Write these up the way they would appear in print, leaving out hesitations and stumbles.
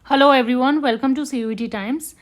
Hello everyone, welcome to CUET times.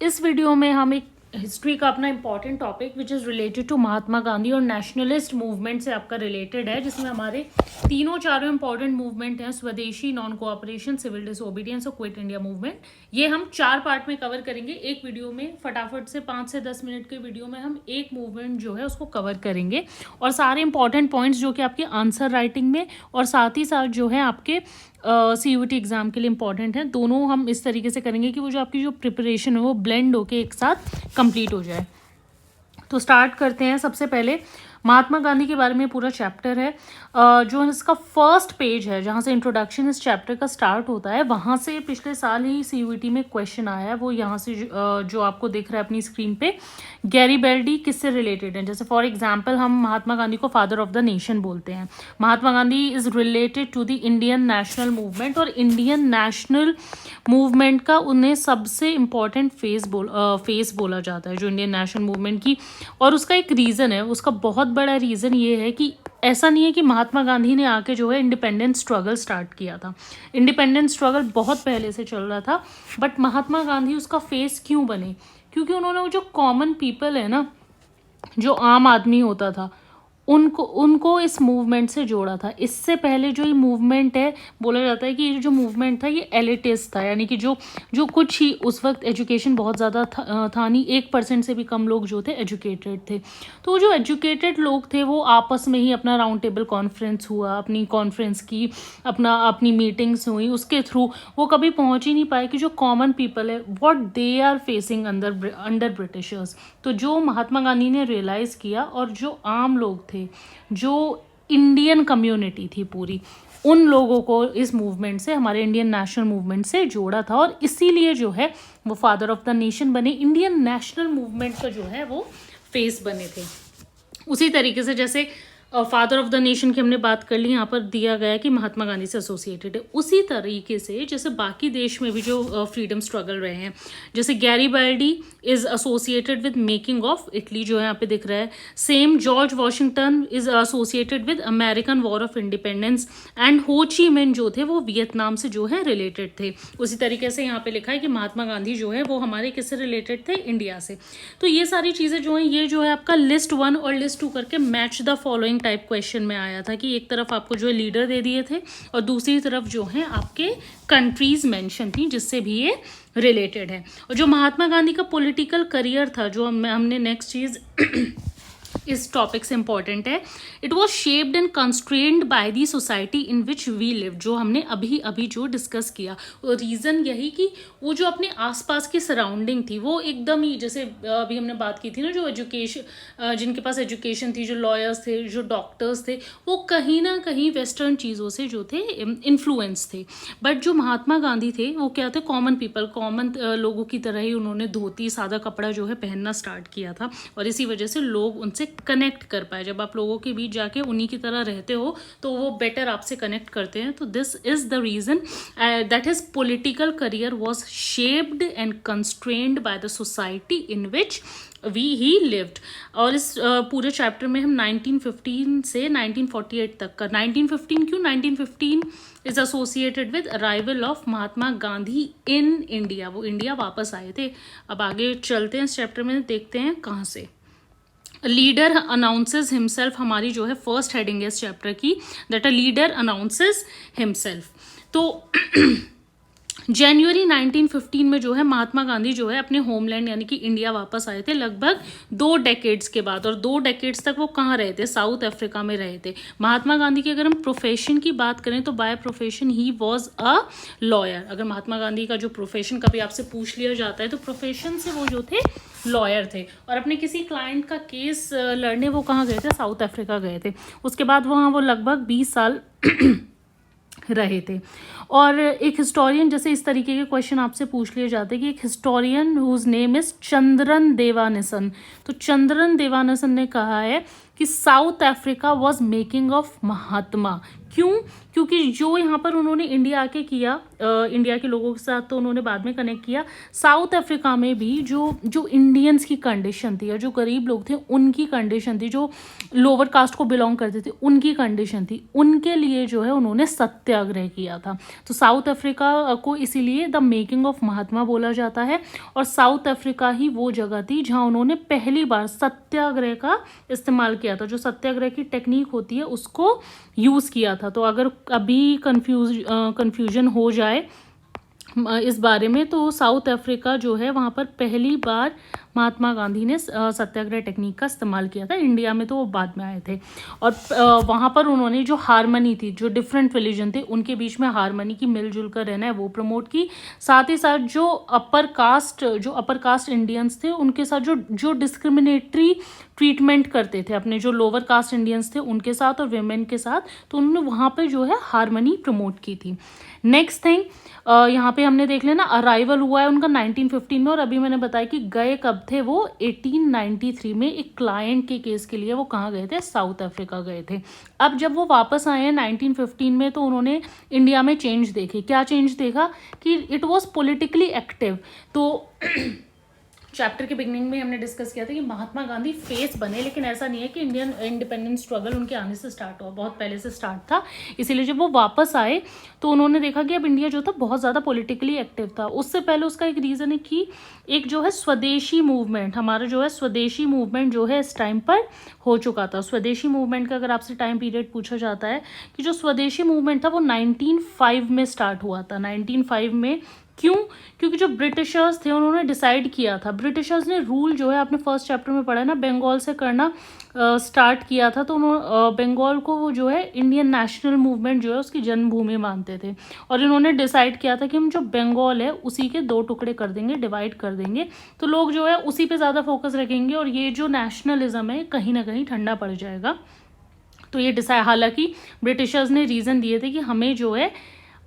इस video में हम एक हिस्ट्री का अपना important topic which is related to Mahatma Gandhi और नेशनलिस्ट मूवमेंट से आपका रिलेटेड है, जिसमें हमारे तीनों चारों इंपॉर्टेंट मूवमेंट हैं: स्वदेशी, नॉन कोऑपरेशन, सिविल डिसोबीडियंस और क्विट इंडिया मूवमेंट। ये हम 4 पार्ट में कवर करेंगे एक वीडियो में। फटाफट से 5 से 10 मिनट के वीडियो में हम एक मूवमेंट जो है उसको कवर करेंगे और सारे इंपॉर्टेंट पॉइंट्स जो कि आपके आंसर राइटिंग में और साथ ही साथ जो है आपके सीयूटी एग्जाम के लिए इंपॉर्टेंट है, दोनों हम इस तरीके से करेंगे कि वो जो आपकी जो प्रिपरेशन है वो ब्लेंड होके एक साथ कंप्लीट हो जाए। तो स्टार्ट करते हैं। सबसे पहले महात्मा गांधी के बारे में पूरा चैप्टर है, जो इसका फर्स्ट पेज है जहाँ से इंट्रोडक्शन इस चैप्टर का स्टार्ट होता है, वहाँ से पिछले साल ही सीयूईटी में क्वेश्चन आया है। वो यहाँ से जो आपको दिख रहा है अपनी स्क्रीन पे, गैरीबेल्डी किससे रिलेटेड है। जैसे फॉर एग्जांपल हम महात्मा गांधी को फादर ऑफ द नेशन बोलते हैं। Mahatma Gandhi is related to the Indian national movement, और इंडियन नेशनल मूवमेंट का उन्हें सबसे इम्पॉर्टेंट फेस बोला जाता है, जो इंडियन नेशनल मूवमेंट की। और उसका एक रीज़न है, उसका बहुत बड़ा रीज़न ये है कि ऐसा नहीं है कि महात्मा गांधी ने आके जो है इंडिपेंडेंस स्ट्रगल स्टार्ट किया था। इंडिपेंडेंस स्ट्रगल बहुत पहले से चल रहा था, बट महात्मा गांधी उसका फेस क्यों बने? क्योंकि उन्होंने वो जो कॉमन पीपल है ना, जो आम आदमी होता था, उनको इस मूवमेंट से जोड़ा था। इससे पहले जो ये मूवमेंट है, बोला जाता है कि ये जो मूवमेंट था ये एलिटिस्ट था, यानी कि जो कुछ ही उस वक्त एजुकेशन बहुत ज़्यादा था नहीं, 1% से भी कम लोग जो थे एजुकेटेड थे। तो जो एजुकेटेड लोग थे वो आपस में ही अपना राउंड टेबल कॉन्फ्रेंस हुआ, अपनी कॉन्फ्रेंस की, अपनी मीटिंग्स हुई, उसके थ्रू वो कभी पहुंच ही नहीं पाए कि जो कॉमन पीपल है what they are facing under Britishers. तो जो महात्मा गांधी ने रियलाइज़ किया, और जो आम लोग थे, जो इंडियन कम्युनिटी थी पूरी, उन लोगों को इस मूवमेंट से, हमारे इंडियन नेशनल मूवमेंट से जोड़ा था, और इसीलिए जो है वो फादर ऑफ द नेशन बने, इंडियन नेशनल मूवमेंट का जो है वो फेस बने थे। उसी तरीके से जैसे फादर ऑफ द नेशन की हमने बात कर ली, यहाँ पर दिया गया है कि महात्मा गांधी से एसोसिएटेड है। उसी तरीके से जैसे बाकी देश में भी जो फ्रीडम स्ट्रगल रहे हैं, जैसे Garibaldi is associated with making of Italy, जो है यहाँ पे दिख रहा है। Same George Washington is associated with American war of independence, and Ho Chi मिन जो थे वो वियतनाम से जो है रिलेटेड थे। उसी तरीके से यहाँ पे लिखा है कि महात्मा गांधी जो है वो हमारे किससे रिलेटेड थे? इंडिया से। तो ये सारी चीज़ें जो हैं, ये जो है आपका लिस्ट 1 और लिस्ट 2 करके match the following type question में आया था, कि एक तरफ आपको जो है लीडर दे दिए थे और दूसरी तरफ जो है आपके कंट्रीज मेंशन थी जिससे भी ये रिलेटेड है। और जो महात्मा गांधी का पॉलिटिकल करियर था, जो हमने नेक्स्ट चीज़ इस टॉपिक से इंपॉर्टेंट है, it was shaped and constrained by the society in which we live, जो हमने अभी जो डिस्कस किया। और रीज़न यही कि वो जो अपने आसपास की सराउंडिंग थी वो एकदम ही, जैसे अभी हमने बात की थी ना, जो एजुकेशन, जिनके पास एजुकेशन थी, जो लॉयर्स थे, जो डॉक्टर्स थे, वो कहीं ना कहीं वेस्टर्न चीज़ों से जो थे इन्फ्लुएंस थे। बट जो महात्मा गांधी थे वो क्या थे? कॉमन पीपल, कॉमन लोगों की तरह ही उन्होंने धोती, सादा कपड़ा जो है पहनना स्टार्ट किया था, और इसी वजह से लोग उनसे कनेक्ट कर पाए। जब आप लोगों के बीच जाके उन्हीं की तरह रहते हो तो वो बेटर आपसे कनेक्ट करते हैं। तो this is the reason that his political career was shaped and constrained by the society in which he lived. और इस पूरे चैप्टर में हम 1915 से 1948 तक का, 1915 क्यों? 1915 is associated with arrival of Mahatma Gandhi in India, वो इंडिया वापस आए थे। अब आगे चलते हैं इस चैप्टर में, देखते हैं कहाँ से। लीडर अनाउंसेस हिमसेल्फ, हमारी जो है फर्स्ट हेडिंग है इस चैप्टर की, that a leader announces himself. तो जनवरी 1915 में जो है महात्मा गांधी जो है अपने होमलैंड यानी कि इंडिया वापस आए थे, लगभग 2 डेकेड्स के बाद। और 2 डेकेड्स तक वो कहाँ रहे थे? साउथ अफ्रीका में रहे थे। महात्मा गांधी की अगर हम प्रोफेशन की बात करें तो by profession he was a lawyer. अगर महात्मा गांधी का जो प्रोफेशन कभी आपसे पूछ लिया जाता है तो प्रोफेशन से वो जो थे लॉयर थे, और अपने किसी क्लाइंट का केस लड़ने वो कहाँ गए थे? साउथ अफ्रीका गए थे। उसके बाद वहाँ वो लगभग 20 साल रहे थे। और एक हिस्टोरियन, जैसे इस तरीके के क्वेश्चन आपसे पूछ लिए जाते हैं कि एक historian whose name is Chandran Devanesan, तो चंद्रन देवानसन ने कहा है कि South Africa was making of Mahatma. क्यों? क्योंकि जो यहाँ पर उन्होंने इंडिया आके किया, इंडिया के लोगों के साथ तो उन्होंने बाद में कनेक्ट किया, साउथ अफ्रीका में भी जो जो इंडियंस की कंडीशन थी, या जो गरीब लोग थे उनकी कंडीशन थी, जो लोअर कास्ट को बिलोंग करते थे उनकी कंडीशन थी, उनके लिए जो है उन्होंने सत्याग्रह किया था। तो साउथ अफ्रीका को इसीलिए द मेकिंग ऑफ महात्मा बोला जाता है, और साउथ अफ्रीका ही वो जगह थी जहाँ उन्होंने पहली बार सत्याग्रह का इस्तेमाल किया था, जो सत्याग्रह की टेक्निक होती है उसको यूज़ किया था। तो अगर अभी कन्फ्यूजन हो जाए इस बारे में, तो साउथ अफ्रीका जो है वहाँ पर पहली बार महात्मा गांधी ने सत्याग्रह टेक्निक का इस्तेमाल किया था। इंडिया में तो वो बाद में आए थे, और वहाँ पर उन्होंने जो हारमनी थी, जो डिफरेंट रिलीजन थे उनके बीच में हारमनी की, मिलजुल कर रहना है, वो प्रमोट की। साथ ही साथ जो अपर कास्ट इंडियंस थे उनके साथ जो डिस्क्रिमिनेटरी ट्रीटमेंट करते थे अपने जो लोअर कास्ट इंडियंस थे उनके साथ और वेमेन के साथ, तो उन्होंने वहाँ पे जो है हारमनी प्रमोट की थी। नेक्स्ट थिंग, यहाँ पे हमने देख लेना, अराइवल हुआ है उनका 1915 में, और अभी मैंने बताया कि गए कब थे वो 1893 में एक क्लाइंट के केस के लिए वो कहाँ गए थे, साउथ अफ्रीका गए थे। अब जब वो वापस आए हैं 1915 में, तो उन्होंने इंडिया में चेंज देखे। क्या चेंज देखा? कि इट वॉज पॉलिटिकली एक्टिव। तो चैप्टर के बिगनिंग में हमने डिस्कस किया था कि महात्मा गांधी फेस बने, लेकिन ऐसा नहीं है कि इंडियन इंडिपेंडेंस स्ट्रगल उनके आने से स्टार्ट हुआ, बहुत पहले से स्टार्ट था। इसीलिए जब वो वापस आए तो उन्होंने देखा कि अब इंडिया जो था बहुत ज़्यादा पॉलिटिकली एक्टिव था। उससे पहले उसका एक रीज़न है कि एक जो है स्वदेशी मूवमेंट, हमारा जो है स्वदेशी मूवमेंट जो है इस टाइम पर हो चुका था। स्वदेशी मूवमेंट का अगर आपसे टाइम पीरियड पूछा जाता है कि जो स्वदेशी मूवमेंट था वो 1905 में स्टार्ट हुआ था। 1905 में क्यों? क्योंकि जो ब्रिटिशर्स थे उन्होंने डिसाइड किया था, ब्रिटिशर्स ने रूल जो है आपने फर्स्ट चैप्टर में पढ़ा है ना, बंगाल से करना स्टार्ट किया था। तो उन्होंने बंगाल को वो जो है इंडियन नेशनल मूवमेंट जो है उसकी जन्मभूमि मानते थे, और इन्होंने डिसाइड किया था कि हम जो बंगाल है उसी के 2 टुकड़े कर देंगे, डिवाइड कर देंगे, तो लोग जो है उसी पे ज़्यादा फोकस रखेंगे और ये जो नेशनलिज्म है कहीं ना कहीं ठंडा पड़ जाएगा। तो ये डिसाइड, हालांकि ब्रिटिशर्स ने रीज़न दिए थे कि हमें जो है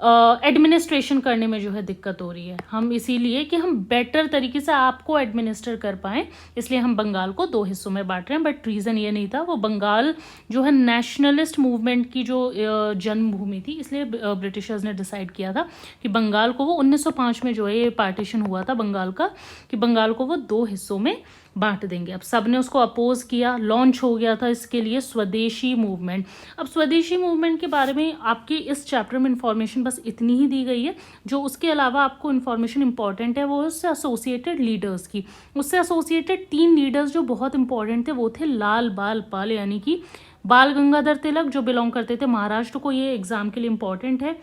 एडमिनिस्ट्रेशन करने में जो है दिक्कत हो रही है, हम इसीलिए कि हम बेटर तरीके से आपको एडमिनिस्टर कर पाएँ, इसलिए हम बंगाल को 2 हिस्सों में बांट रहे हैं। बट रीज़न ये नहीं था, वो बंगाल जो है नेशनलिस्ट मूवमेंट की जो जन्मभूमि थी, इसलिए ब्रिटिशर्स ने डिसाइड किया था कि बंगाल को वो 1905 में जो है ये पार्टीशन हुआ था बंगाल का, कि बंगाल को वो 2 हिस्सों में बांट देंगे। अब सब ने उसको अपोज किया, लॉन्च हो गया था इसके लिए स्वदेशी मूवमेंट। अब स्वदेशी मूवमेंट के बारे में आपके इस चैप्टर में इंफॉर्मेशन बस इतनी ही दी गई है। जो उसके अलावा आपको इन्फॉर्मेशन इंपॉर्टेंट है वो उससे एसोसिएटेड लीडर्स की। उससे एसोसिएटेड 3 लीडर्स जो बहुत इंपॉर्टेंट थे वो थे लाल बाल पाल, यानी कि बाल गंगाधर तिलक जो बिलोंग करते थे महाराष्ट्र को, ये एग्जाम के लिए इंपॉर्टेंट है,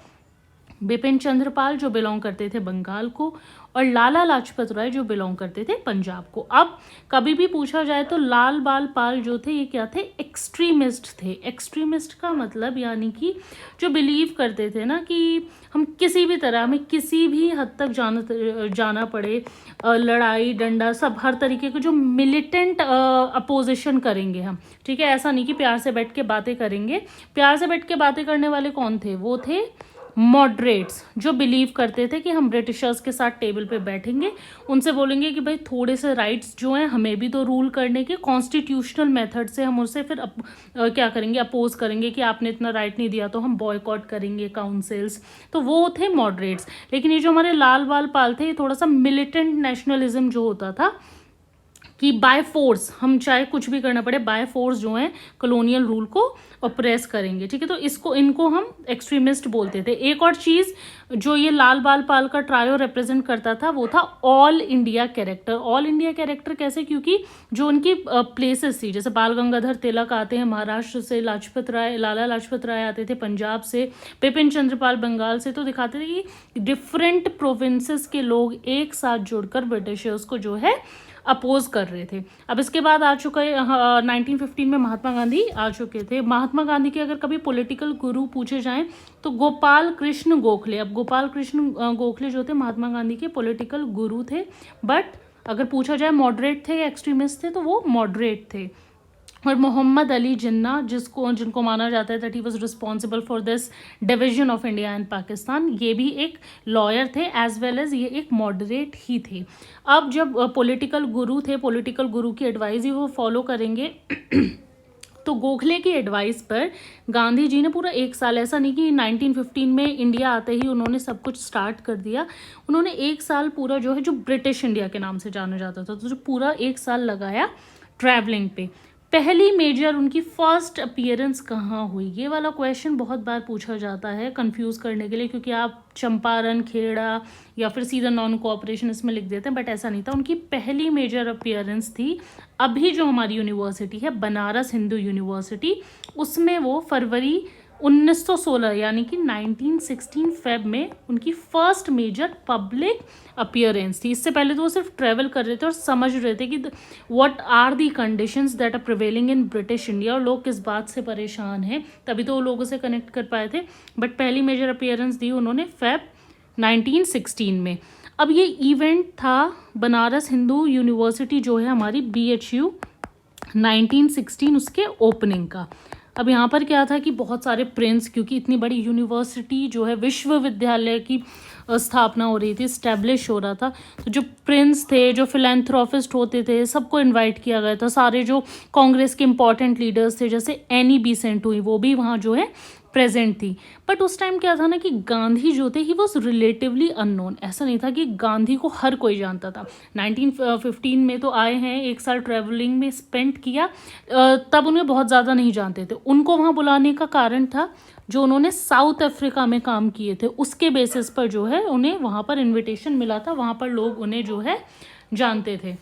बिपिन चंद्र पाल जो बिलोंग करते थे बंगाल को, और लाला लाजपत राय जो बिलोंग करते थे पंजाब को। अब कभी भी पूछा जाए तो लाल बाल पाल जो थे ये क्या थे, एक्सट्रीमिस्ट थे। एक्सट्रीमिस्ट का मतलब यानी कि जो बिलीव करते थे ना कि हम किसी भी तरह, हमें किसी भी हद तक जाना पड़े, लड़ाई डंडा सब हर तरीके के जो मिलिटेंट अपोजिशन करेंगे हम, ठीक है, ऐसा नहीं कि प्यार से बैठ के बातें करेंगे। प्यार से बैठ के बातें करने वाले कौन थे, वो थे मॉडरेट्स, जो बिलीव करते थे कि हम ब्रिटिशर्स के साथ टेबल पे बैठेंगे, उनसे बोलेंगे कि भाई थोड़े से राइट्स जो हैं हमें भी तो रूल करने के, कॉन्स्टिट्यूशनल मेथड से हम उससे फिर क्या करेंगे, अपोज करेंगे कि आपने इतना राइट नहीं दिया तो हम बॉयकॉट करेंगे काउंसिल्स। तो वो थे मॉडरेट्स। लेकिन ये जो हमारे लाल बाल पाल थे ये थोड़ा सा मिलिटेंट नेशनलिज्म जो होता था कि बाय फोर्स, हम चाहे कुछ भी करना पड़े बाय फोर्स जो है कॉलोनियल रूल को ऑप्रेस करेंगे, ठीक है। तो इनको हम एक्सट्रीमिस्ट बोलते थे। एक और चीज़ जो ये लाल बाल पाल का ट्रायो रिप्रेजेंट करता था वो था all India character. All India character कैसे? क्योंकि जो उनकी प्लेसेस थी, जैसे बाल गंगाधर तिलक आते हैं महाराष्ट्र से, लाला लाजपत राय आते थे पंजाब से, बिपिन चंद्र पाल बंगाल से, तो दिखाते थे कि डिफरेंट प्रोविंसेस के लोग एक साथ जुड़कर ब्रिटिशर्स को जो है अपोज कर रहे थे। अब इसके बाद आ चुका है 1915 में महात्मा गांधी आ चुके थे। महात्मा गांधी के अगर कभी पॉलिटिकल गुरु पूछे जाएं तो गोपाल कृष्ण गोखले। अब गोपाल कृष्ण गोखले जो थे महात्मा गांधी के पॉलिटिकल गुरु थे, बट अगर पूछा जाए मॉडरेट थे या एक्सट्रीमिस्ट थे तो वो मॉडरेट थे। और मोहम्मद अली जिन्ना जिनको माना जाता है that he was responsible for this division of India and Pakistan, ये भी एक लॉयर थे एज वेल एज ये एक मॉडरेट ही थे। अब जब पॉलिटिकल गुरु थे, पॉलिटिकल गुरु की एडवाइस ही वो फॉलो करेंगे तो गोखले की एडवाइस पर गांधी जी ने पूरा 1 साल, ऐसा नहीं कि 1915 में इंडिया आते ही उन्होंने सब कुछ स्टार्ट कर दिया, उन्होंने 1 साल पूरा जो है, जो ब्रिटिश इंडिया के नाम से जाना जाता था, तो जो पूरा 1 साल लगाया ट्रैवलिंग पे। पहली मेजर उनकी फर्स्ट अपीयरेंस कहाँ हुई, ये वाला क्वेश्चन बहुत बार पूछा जाता है कंफ्यूज करने के लिए, क्योंकि आप चंपारण, खेड़ा या फिर सीधा नॉन कोऑपरेशन इसमें लिख देते हैं, बट ऐसा नहीं था। उनकी पहली मेजर अपीयरेंस थी अभी जो हमारी यूनिवर्सिटी है बनारस हिंदू यूनिवर्सिटी, उसमें वो फरवरी 1916 यानी कि 1916 फेब में उनकी फर्स्ट मेजर पब्लिक अपीयरेंस थी। इससे पहले तो वो सिर्फ ट्रेवल कर रहे थे और समझ रहे थे कि what are the conditions that are prevailing in British India, और लोग किस बात से परेशान हैं, तभी तो वो लोगों से कनेक्ट कर पाए थे। बट पहली मेजर अपीयरेंस दी उन्होंने फेब 1916 में। अब ये इवेंट था बनारस हिंदू यूनिवर्सिटी जो है हमारी BHU 1916 उसके ओपनिंग का। अब यहाँ पर क्या था कि बहुत सारे प्रिंस, क्योंकि इतनी बड़ी यूनिवर्सिटी जो है विश्वविद्यालय की स्थापना हो रही थी, इस्टेब्लिश हो रहा था, तो जो प्रिंस थे, जो फिलेंथ्रोपिस्ट होते थे, सबको इनवाइट किया गया था। सारे जो कांग्रेस के इंपॉर्टेंट लीडर्स थे जैसे एनी बेसेंट हुई, वो भी वहाँ जो है प्रेजेंट थी। बट उस टाइम क्या था ना कि गांधी जो थे ही वॉज रिलेटिवली अननोन, ऐसा नहीं था कि गांधी को हर कोई जानता था। 1915 में तो आए हैं, 1 साल ट्रैवलिंग में स्पेंड किया, तब उन्हें बहुत ज़्यादा नहीं जानते थे। उनको वहाँ बुलाने का कारण था जो उन्होंने साउथ अफ्रीका में काम किए थे, उसके बेसिस पर जो है उन्हें वहाँ पर इन्विटेशन मिला था, वहाँ पर लोग उन्हें जो है जानते थे,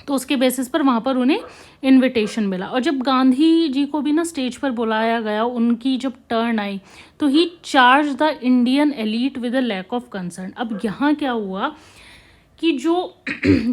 तो उसके बेसिस पर वहाँ पर उन्हें इनविटेशन मिला। और जब गांधी जी को भी ना स्टेज पर बुलाया गया, उनकी जब टर्न आई, तो he charge the Indian elite with a lack of concern. अब यहाँ क्या हुआ कि जो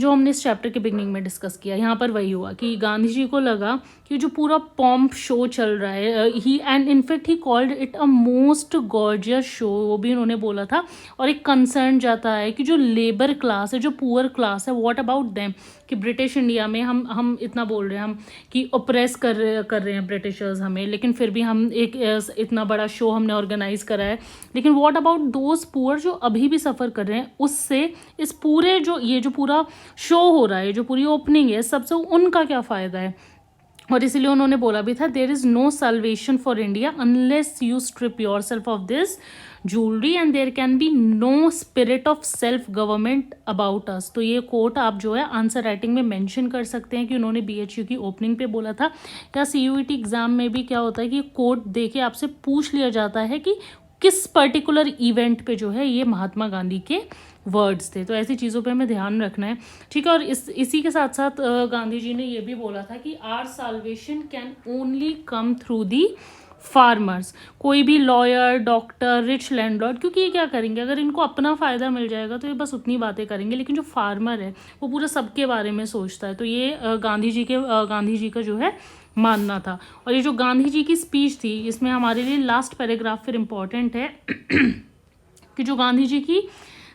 हमने इस चैप्टर के बिगनिंग में डिस्कस किया, यहाँ पर वही हुआ कि गांधी जी को लगा कि जो पूरा पॉम्प शो चल रहा है, he and in fact he called it a most gorgeous show, वो भी उन्होंने बोला था। और एक कंसर्न जाता है कि जो लेबर क्लास है, जो पुअर क्लास है, व्हाट अबाउट देम, कि ब्रिटिश इंडिया में हम इतना बोल रहे हैं हम कि ओप्रेस कर रहे हैं ब्रिटिशर्स हमें, लेकिन फिर भी हम एक इतना बड़ा शो हमने ऑर्गेनाइज करा है, लेकिन व्हाट अबाउट दोज पुअर जो अभी भी सफ़र कर रहे हैं उससे, इस पूरे जो पूरा शो हो रहा है, जो पूरी ओपनिंग है, सबसे उनका क्या फ़ायदा है। और इसीलिए उन्होंने बोला भी था, there is no salvation for India unless you strip yourself of this jewellery and there can be no spirit of self government about us. तो ये कोट आप जो है आंसर राइटिंग में मेंशन कर सकते हैं कि उन्होंने BHU की ओपनिंग पे बोला था। या CUET एग्जाम में भी क्या होता है कि कोट दे के आपसे पूछ लिया जाता है कि किस पर्टिकुलर इवेंट पे जो है ये महात्मा गांधी के वर्ड्स थे। तो ऐसी चीज़ों पे हमें ध्यान रखना है, ठीक है। और इसी के साथ साथ गांधी जी ने ये भी बोला था कि our salvation can only come through the farmers. कोई भी लॉयर, डॉक्टर, रिच लैंडलॉर्ड, क्योंकि ये क्या करेंगे, अगर इनको अपना फ़ायदा मिल जाएगा तो ये बस उतनी बातें करेंगे, लेकिन जो फार्मर है वो पूरा सबके बारे में सोचता है। तो ये गांधी जी का जो है मानना था। और ये जो गांधी जी की स्पीच थी, इसमें हमारे लिए लास्ट पैराग्राफ फिर इम्पॉर्टेंट है कि जो गांधी जी की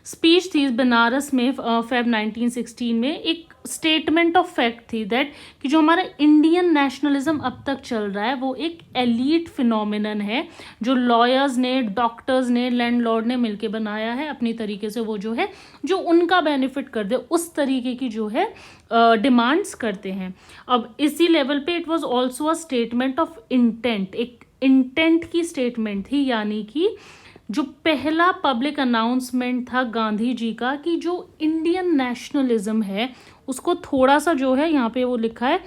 स्पीच थी बनारस में फेब 1916 में, एक स्टेटमेंट ऑफ फैक्ट थी दैट कि जो हमारा इंडियन नेशनलिज्म अब तक चल रहा है वो एक एलीट फिनोमिनन है, जो लॉयर्स ने, डॉक्टर्स ने, लैंडलॉर्ड ने मिलके बनाया है अपनी तरीके से। वो जो है जो उनका बेनिफिट कर दे उस तरीके की जो है डिमांड्स करते हैं। अब इसी लेवल पे it was also a statement of intent, एक इंटेंट की स्टेटमेंट थी, यानी कि जो पहला पब्लिक अनाउंसमेंट था गांधी जी का कि जो इंडियन नेशनलिज्म है उसको थोड़ा सा जो है यहाँ पे वो लिखा है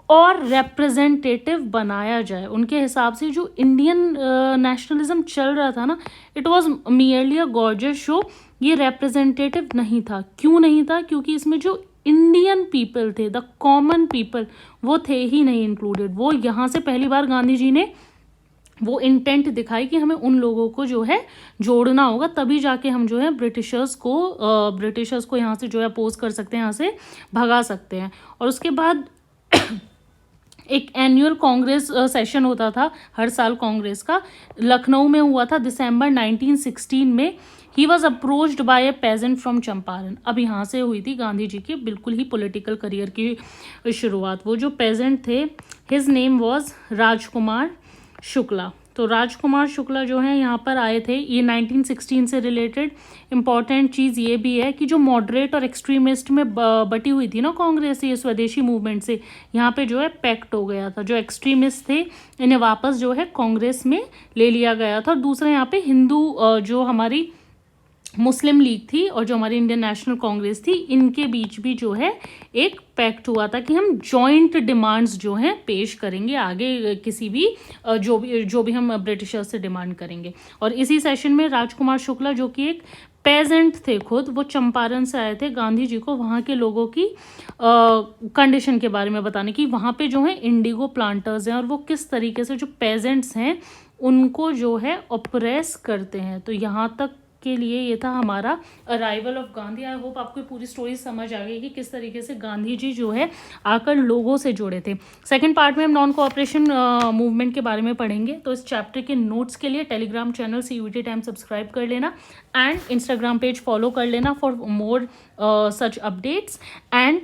और रिप्रेजेंटेटिव बनाया जाए। उनके हिसाब से जो इंडियन नेशनलिज्म चल रहा था ना, it was merely a gorgeous show, ये रिप्रेजेंटेटिव नहीं था। क्यों नहीं था? क्योंकि इसमें जो इंडियन पीपल थे, द कॉमन पीपल, वो थे ही नहीं इंक्लूडेड। वो यहाँ से पहली बार गांधी जी ने वो इंटेंट दिखाई कि हमें उन लोगों को जो है जोड़ना होगा, तभी जाके हम जो है ब्रिटिशर्स को यहाँ से जो है अपोज कर सकते हैं, यहाँ से भगा सकते हैं। और उसके बाद एक एनुअल कांग्रेस सेशन होता था हर साल कांग्रेस का, लखनऊ में हुआ था दिसंबर 1916 में। He was approached by a peasant from Champaran. अब यहाँ से हुई थी गांधी जी की बिल्कुल ही पॉलिटिकल करियर की शुरुआत। वो जो पेजेंट थे, his name was Rajkumar Shukla, तो राजकुमार शुक्ला जो है यहाँ पर आए थे। ये 1916 से रिलेटेड इम्पॉर्टेंट चीज़ ये भी है कि जो मॉडरेट और एक्सट्रीमिस्ट में बटी हुई थी ना कांग्रेस, ये स्वदेशी मूवमेंट से यहाँ पे जो है पैक्ट हो गया था। जो एक्सट्रीमिस्ट थे इन्हें वापस जो है कांग्रेस में ले लिया गया था। और दूसरा यहाँ पे हिंदू जो हमारी मुस्लिम लीग थी और जो हमारी इंडियन नेशनल कांग्रेस थी, इनके बीच भी जो है एक पैक्ट हुआ था कि हम जॉइंट डिमांड्स जो हैं पेश करेंगे आगे किसी भी जो भी हम ब्रिटिशर्स से डिमांड करेंगे। और इसी सेशन में राजकुमार शुक्ला जो कि एक पेजेंट थे खुद, वो चंपारण से आए थे गांधी जी को वहाँ के लोगों की कंडीशन के बारे में बताने की। वहाँ पे जो है इंडिगो प्लांटर्स हैं और वो किस तरीके से जो पेजेंट्स हैं उनको जो है ऑपरेस करते हैं। तो यहाँ तक के लिए ये था हमारा arrival of Gandhi. I hope आपको पूरी स्टोरी समझ आ गई कि किस तरीके से गांधी जी जो है आकर लोगों से जुड़े थे। सेकंड पार्ट में हम नॉन कोऑपरेशन मूवमेंट के बारे में पढ़ेंगे। तो इस चैप्टर के नोट्स के लिए Telegram channel CUET time subscribe कर लेना एंड इंस्टाग्राम पेज फॉलो कर लेना for more such updates. And